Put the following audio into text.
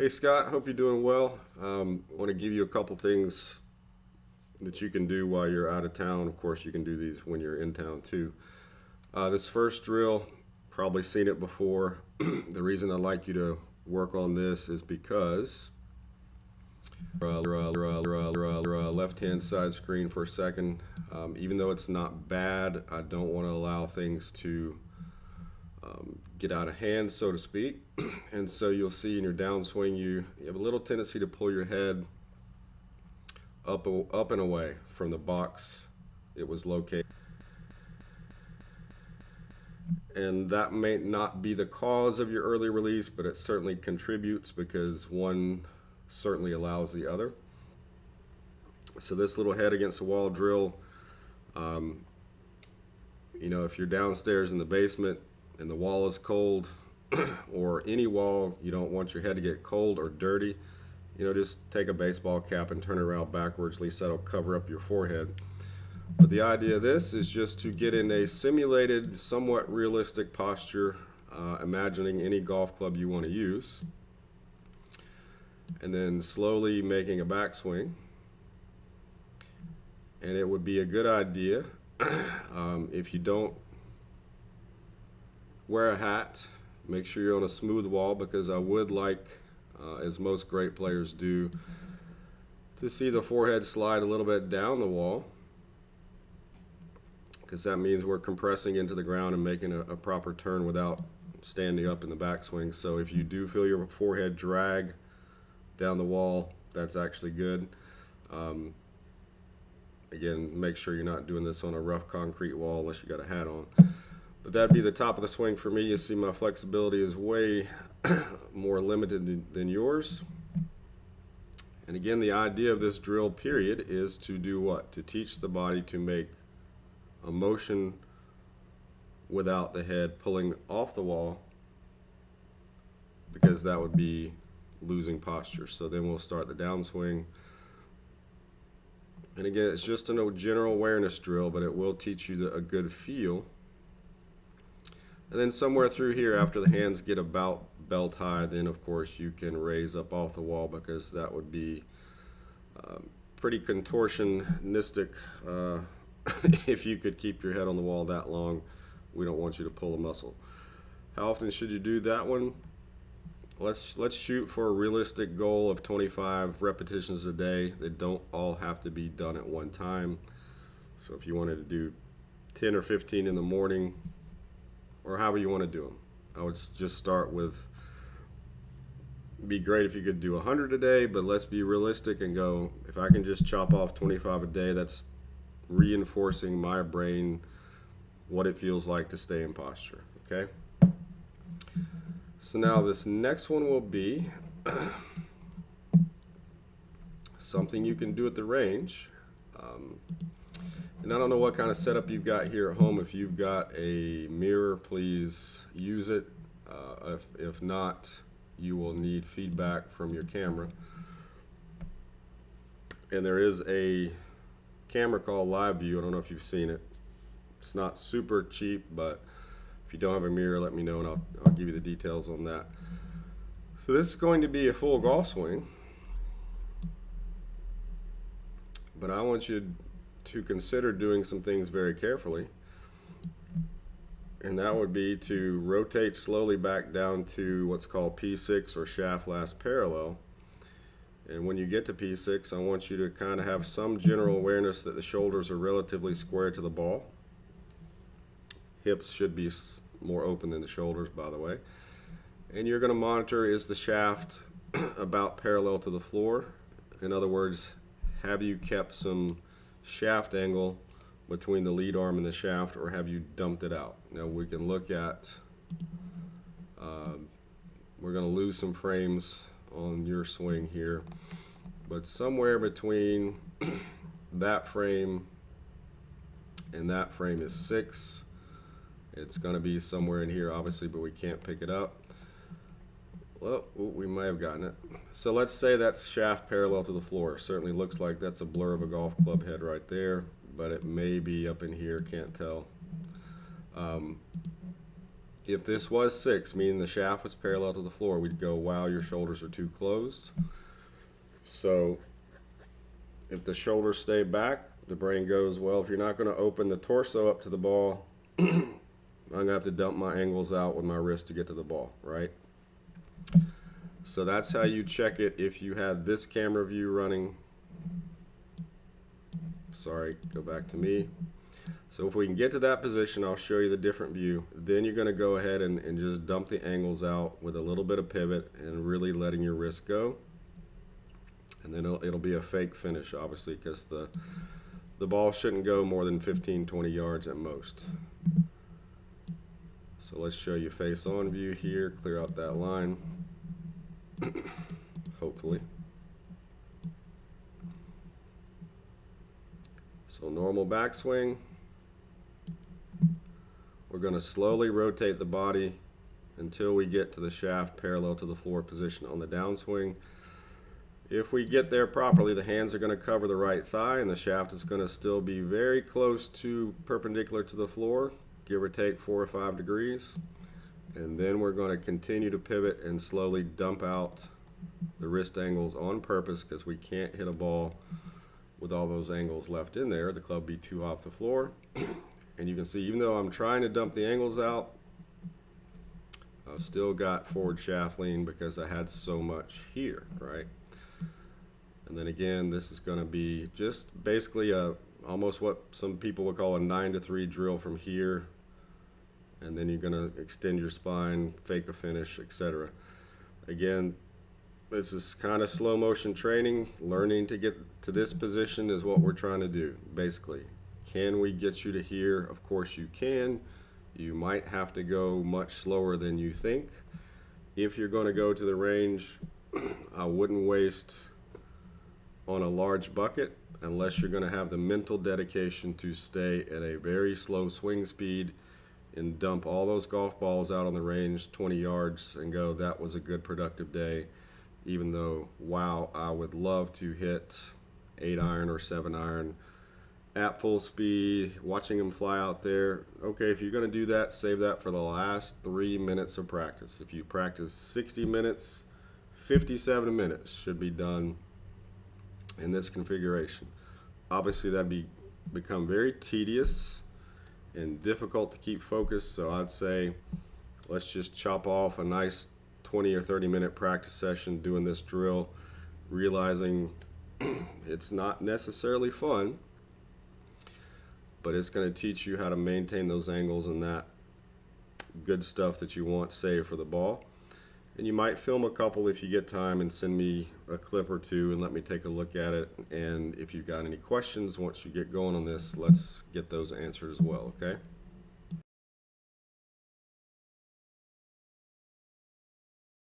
Hey Scott, hope you're doing well. Want to give you a couple things that you can do while you're out of town. Of course, you can do these when you're in town too. This first drill, probably seen it before. The reason I'd like you to work on this is because left-hand side screen for a second. Even though it's not bad, I don't want to allow things to get out of hand, so to speak. And so you'll see in your downswing, you have a little tendency to pull your head up and away from the box it was located. And that may not be the cause of your early release, but it certainly contributes because one certainly allows the other. So this little head against the wall drill, if you're downstairs in the basement and the wall is cold, or any wall, you don't want your head to get cold or dirty, just take a baseball cap and turn it around backwards. At least that'll cover up your forehead. But the idea of this is just to get in a simulated, somewhat realistic posture, imagining any golf club you want to use, and then slowly making a backswing. And it would be a good idea if you don't wear a hat, make sure you're on a smooth wall, because I would like, as most great players do, to see the forehead slide a little bit down the wall, because that means we're compressing into the ground and making a proper turn without standing up in the backswing. So if you do feel your forehead drag down the wall, that's actually good. Again, make sure you're not doing this on a rough concrete wall unless you got a hat on. But that'd be the top of the swing for me. You see my flexibility is way more limited than yours. And again, the idea of this drill period is to do what? To teach the body to make a motion without the head pulling off the wall, because that would be losing posture. So then we'll start the downswing. And again, it's just a general awareness drill, but it will teach you a good feel. And then somewhere through here, after the hands get about belt high, then of course you can raise up off the wall, because that would be pretty contortionistic. If you could keep your head on the wall that long, we don't want you to pull a muscle. How often should you do that one? Let's shoot for a realistic goal of 25 repetitions a day. They don't all have to be done at one time. So if you wanted to do 10 or 15 in the morning, or however you want to do them, I would just start with, be great if you could do 100 a day, but let's be realistic and go, if I can just chop off 25 a day, that's reinforcing my brain what it feels like to stay in posture. Okay? So now this next one will be something you can do at the range. And I don't know what kind of setup you've got here at home. If you've got a mirror, please use it. If not, you will need feedback from your camera. And there is a camera called Live View. I don't know if you've seen it. It's not super cheap, but if you don't have a mirror, let me know and I'll give you the details on that. So this is going to be a full golf swing, but I want you to consider doing some things very carefully, and that would be to rotate slowly back down to what's called P6, or shaft last parallel. And when you get to P6, I want you to kind of have some general awareness that the shoulders are relatively square to the ball. Hips should be more open than the shoulders, by the way. And you're going to monitor, is the shaft about parallel to the floor? In other words, have you kept some shaft angle between the lead arm and the shaft, or have you dumped it out? Now we can look at, we're going to lose some frames on your swing here, but somewhere between that frame and that frame is 6. It's going to be somewhere in here, obviously, but we can't pick it up. Well, we may have gotten it. So let's say that's shaft parallel to the floor. Certainly looks like that's a blur of a golf club head right there, but it may be up in here, can't tell. If this was 6, meaning the shaft was parallel to the floor, we'd go, wow, your shoulders are too closed. So if the shoulders stay back, the brain goes, well, if you're not going to open the torso up to the ball, I'm going to have to dump my angles out with my wrist to get to the ball, right? So that's how you check it if you had this camera view running. Sorry, go back to me. So if we can get to that position, I'll show you the different view. Then you're going to go ahead and just dump the angles out with a little bit of pivot and really letting your wrist go. And then it'll be a fake finish, obviously, because the ball shouldn't go more than 15, 20 yards at most. So let's show you face on view here, clear out that line, hopefully. So normal backswing. We're going to slowly rotate the body until we get to the shaft parallel to the floor position on the downswing. If we get there properly, the hands are going to cover the right thigh and the shaft is going to still be very close to perpendicular to the floor, give or take 4 or 5 degrees. And then we're going to continue to pivot and slowly dump out the wrist angles on purpose, because we can't hit a ball with all those angles left in there. The club be too off the floor. And you can see, even though I'm trying to dump the angles out, I've still got forward shaft lean because I had so much here, right? And then again, this is going to be just basically almost what some people would call a 9-to-3 drill from here. And then you're going to extend your spine, fake a finish, etc. Again, this is kind of slow motion training. Learning to get to this position is what we're trying to do, basically. Can we get you to here? Of course you can. You might have to go much slower than you think. If you're going to go to the range, I wouldn't waste on a large bucket unless you're going to have the mental dedication to stay at a very slow swing speed and dump all those golf balls out on the range 20 yards and go, that was a good productive day. Even though, wow, I would love to hit 8-iron or 7-iron at full speed, watching them fly out there. Okay, if you're going to do that, save that for the last 3 minutes of practice. If you practice 60 minutes, 57 minutes should be done in this configuration. Obviously, that'd become very tedious and difficult to keep focused, so I'd say let's just chop off a nice 20 or 30 minute practice session doing this drill, realizing it's not necessarily fun, but it's going to teach you how to maintain those angles and that good stuff that you want saved for the ball. And you might film a couple if you get time and send me a clip or two and let me take a look at it. And if you've got any questions once you get going on this, let's get those answered as well, okay?